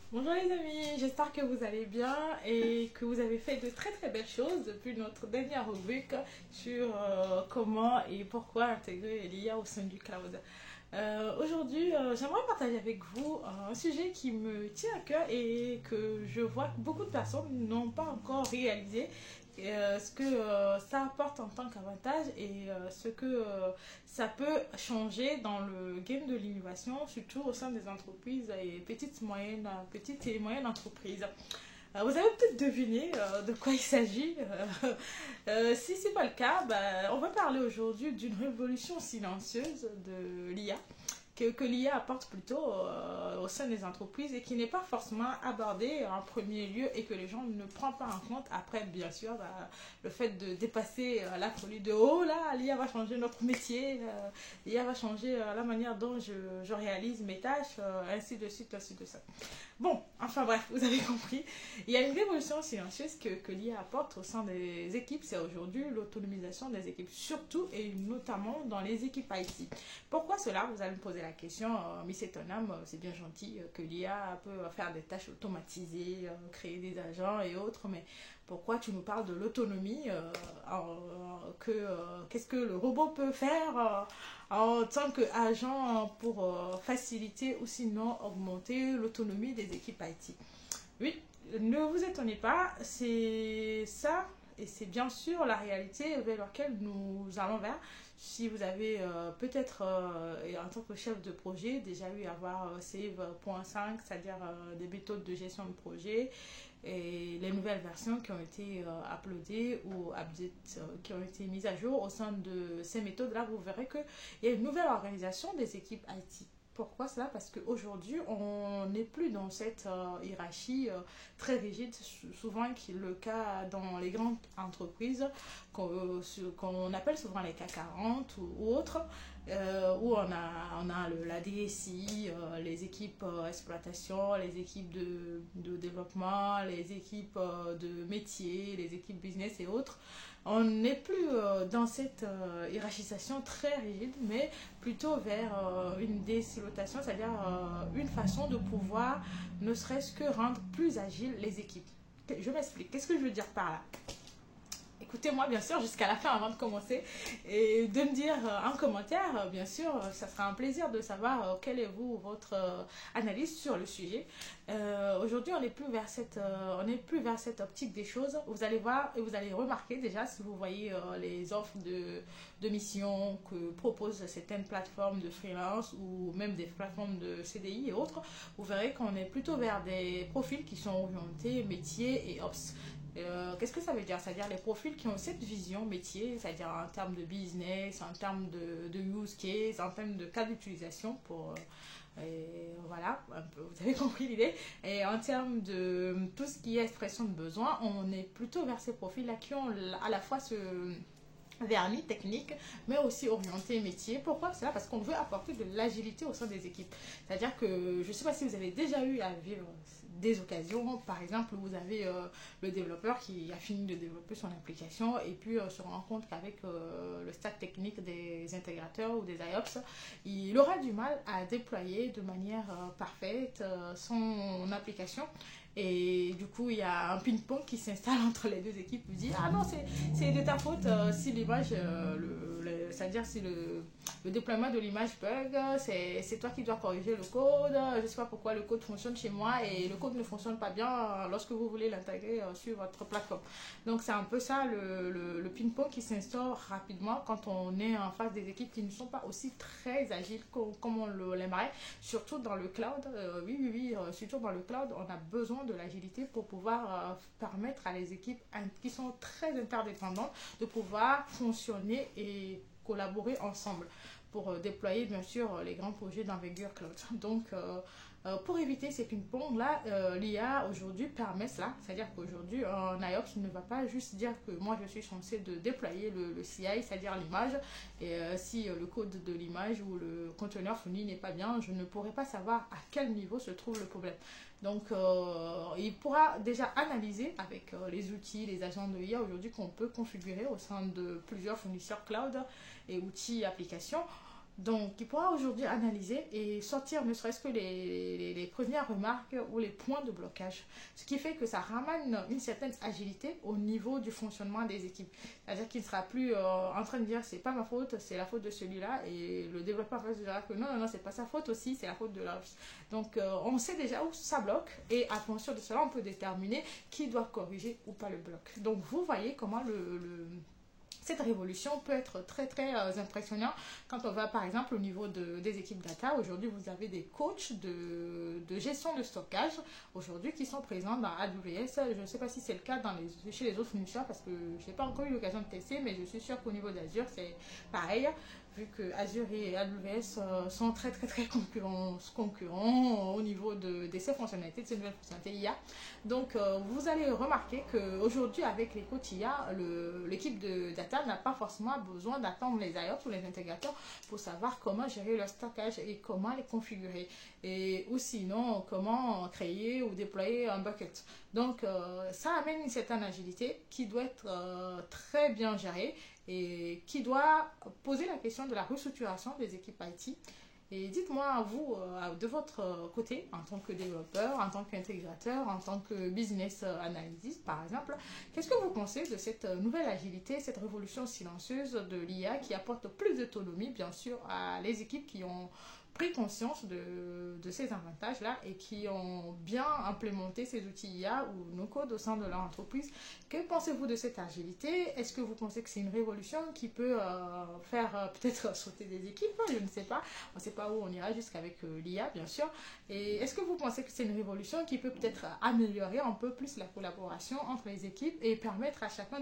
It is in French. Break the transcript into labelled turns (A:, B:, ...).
A: Bonjour les amis, j'espère que vous allez bien et que vous avez fait de très très belles choses depuis notre dernière rubrique sur comment et pourquoi intégrer l'IA au sein du cloud. Aujourd'hui, j'aimerais partager avec vous un sujet qui me tient à cœur et que je vois que beaucoup de personnes n'ont pas encore réalisé, ce que ça apporte en tant qu'avantage et ce que ça peut changer dans le game de l'innovation, surtout au sein des entreprises et petites et moyennes entreprises. Vous avez peut-être deviné de quoi il s'agit. Si ce n'est pas le cas, bah, on va parler aujourd'hui d'une révolution silencieuse de l'IA que l'IA apporte plutôt au sein des entreprises et qui n'est pas forcément abordée en premier lieu et que les gens ne prennent pas en compte après, bien sûr, bah, le fait de dépasser la folie de oh là, l'IA va changer notre métier, l'IA va changer la manière dont je réalise mes tâches, ainsi de suite, ainsi de suite. Bon, enfin bref, vous avez compris. Il y a une révolution silencieuse que l'IA apporte au sein des équipes, c'est aujourd'hui l'autonomisation des équipes, surtout et notamment dans les équipes IT. Pourquoi cela? Vous allez me poser la question, Miss Etonam, c'est bien gentil que l'IA peut faire des tâches automatisées, créer des agents et autres, mais pourquoi tu nous parles de l'autonomie qu'est-ce que le robot peut faire en tant qu'agent pour faciliter ou sinon augmenter l'autonomie des équipes IT? Oui, ne vous étonnez pas, c'est ça et c'est bien sûr la réalité vers laquelle nous allons vers. Si vous avez peut-être en tant que chef de projet déjà eu à voir Save.5, c'est-à-dire des méthodes de gestion de projet et les nouvelles versions qui ont été uploadées ou updates, qui ont été mises à jour au sein de ces méthodes-là, vous verrez qu'il y a une nouvelle organisation des équipes IT. Pourquoi cela? Parce qu'aujourd'hui, on n'est plus dans cette hiérarchie très rigide, souvent qui est le cas dans les grandes entreprises qu'on appelle souvent les CAC 40 ou autres, où on a la DSI, les équipes exploitation, les équipes de développement, les équipes de métier, les équipes business et autres. On n'est plus dans cette hiérarchisation très rigide, mais plutôt vers une désilotation, c'est-à-dire une façon de pouvoir, ne serait-ce que rendre plus agiles les équipes. Je m'explique. Qu'est-ce que je veux dire par là? Écoutez-moi bien sûr jusqu'à la fin avant de commencer et de me dire en commentaire, bien sûr, ça sera un plaisir de savoir quelle est votre analyse sur le sujet. Aujourd'hui, on n'est plus vers cette optique des choses. Vous allez voir et vous allez remarquer déjà si vous voyez les offres de mission que proposent certaines plateformes de freelance ou même des plateformes de CDI et autres, vous verrez qu'on est plutôt vers des profils qui sont orientés métier et ops. Qu'est-ce que ça veut dire? C'est-à-dire les profils qui ont cette vision métier, c'est-à-dire en termes de business, en termes de use case, en termes de cas d'utilisation pour... et voilà, vous avez compris l'idée. Et en termes de tout ce qui est expression de besoin, on est plutôt vers ces profils-là qui ont à la fois ce vernis technique, mais aussi orienté métier. Pourquoi cela? Parce qu'on veut apporter de l'agilité au sein des équipes. C'est-à-dire que je ne sais pas si vous avez déjà eu à vivre des occasions, par exemple, où vous avez le développeur qui a fini de développer son application et puis se rend compte qu'avec le stack technique des intégrateurs ou des IOPS, il aura du mal à déployer de manière parfaite son application. Et du coup, il y a un ping-pong qui s'installe entre les deux équipes. Vous dites, ah non, c'est de ta faute si l'image, c'est-à-dire si le déploiement de l'image bug, c'est toi qui dois corriger le code. Je ne sais pas pourquoi le code fonctionne chez moi et le code ne fonctionne pas bien lorsque vous voulez l'intégrer sur votre plateforme. Donc, c'est un peu ça le ping-pong qui s'instaure rapidement quand on est en face des équipes qui ne sont pas aussi très agiles comme on l'aimerait, surtout dans le cloud. Oui, surtout dans le cloud, on a besoin de l'agilité pour pouvoir permettre à les équipes qui sont très interdépendantes de pouvoir fonctionner et collaborer ensemble pour déployer bien sûr les grands projets d'envergure cloud. Donc pour éviter ces ping-pong-là, l'IA aujourd'hui permet cela. C'est-à-dire qu'aujourd'hui, un IOPS ne va pas juste dire que moi je suis censé de déployer le CI, c'est-à-dire l'image, et si le code de l'image ou le conteneur fourni n'est pas bien, je ne pourrai pas savoir à quel niveau se trouve le problème. Donc, il pourra déjà analyser avec les outils, les agents de IA aujourd'hui qu'on peut configurer au sein de plusieurs fournisseurs cloud et outils applications Donc, il pourra aujourd'hui analyser et sortir ne serait-ce que les premières remarques ou les points de blocage. Ce qui fait que ça ramène une certaine agilité au niveau du fonctionnement des équipes. C'est-à-dire qu'il ne sera plus en train de dire c'est pas ma faute, c'est la faute de celui-là. Et le développeur va se dire que non, non, non, c'est pas sa faute aussi, c'est la faute de l'autre. Donc, on sait déjà où ça bloque et à partir de cela, on peut déterminer qui doit corriger ou pas le bloc. Donc, vous voyez comment cette révolution peut être très très impressionnante quand on va par exemple au niveau des équipes data. Aujourd'hui, vous avez des coachs de gestion de stockage aujourd'hui qui sont présents dans AWS. Je ne sais pas si c'est le cas chez les autres fournisseurs parce que je n'ai pas encore eu l'occasion de tester, mais je suis sûre qu'au niveau d'Azure, c'est pareil vu que Azure et AWS sont très très très concurrents au niveau de ces fonctionnalités, de ces nouvelles fonctionnalités IA. Donc vous allez remarquer qu'aujourd'hui avec les coachs IA, l'équipe de data n'a pas forcément besoin d'attendre les IOPS ou les intégrateurs pour savoir comment gérer leur stockage et comment les configurer. Ou sinon comment créer ou déployer un bucket. Donc ça amène une certaine agilité qui doit être très bien gérée et qui doit poser la question de la restructuration des équipes IT. Et dites-moi, vous, de votre côté, en tant que développeur, en tant qu'intégrateur, en tant que business analyst, par exemple, qu'est-ce que vous pensez de cette nouvelle agilité, cette révolution silencieuse de l'IA qui apporte plus d'autonomie, bien sûr, à les équipes qui ont pris conscience de ces avantages-là et qui ont bien implémenté ces outils IA ou no code au sein de leur entreprise. Que pensez-vous de cette agilité? Est-ce que vous pensez que c'est une révolution qui peut faire peut-être sauter des équipes? Je ne sais pas. On ne sait pas où on ira jusqu'avec l'IA, bien sûr. Et est-ce que vous pensez que c'est une révolution qui peut peut-être améliorer un peu plus la collaboration entre les équipes et permettre à chacun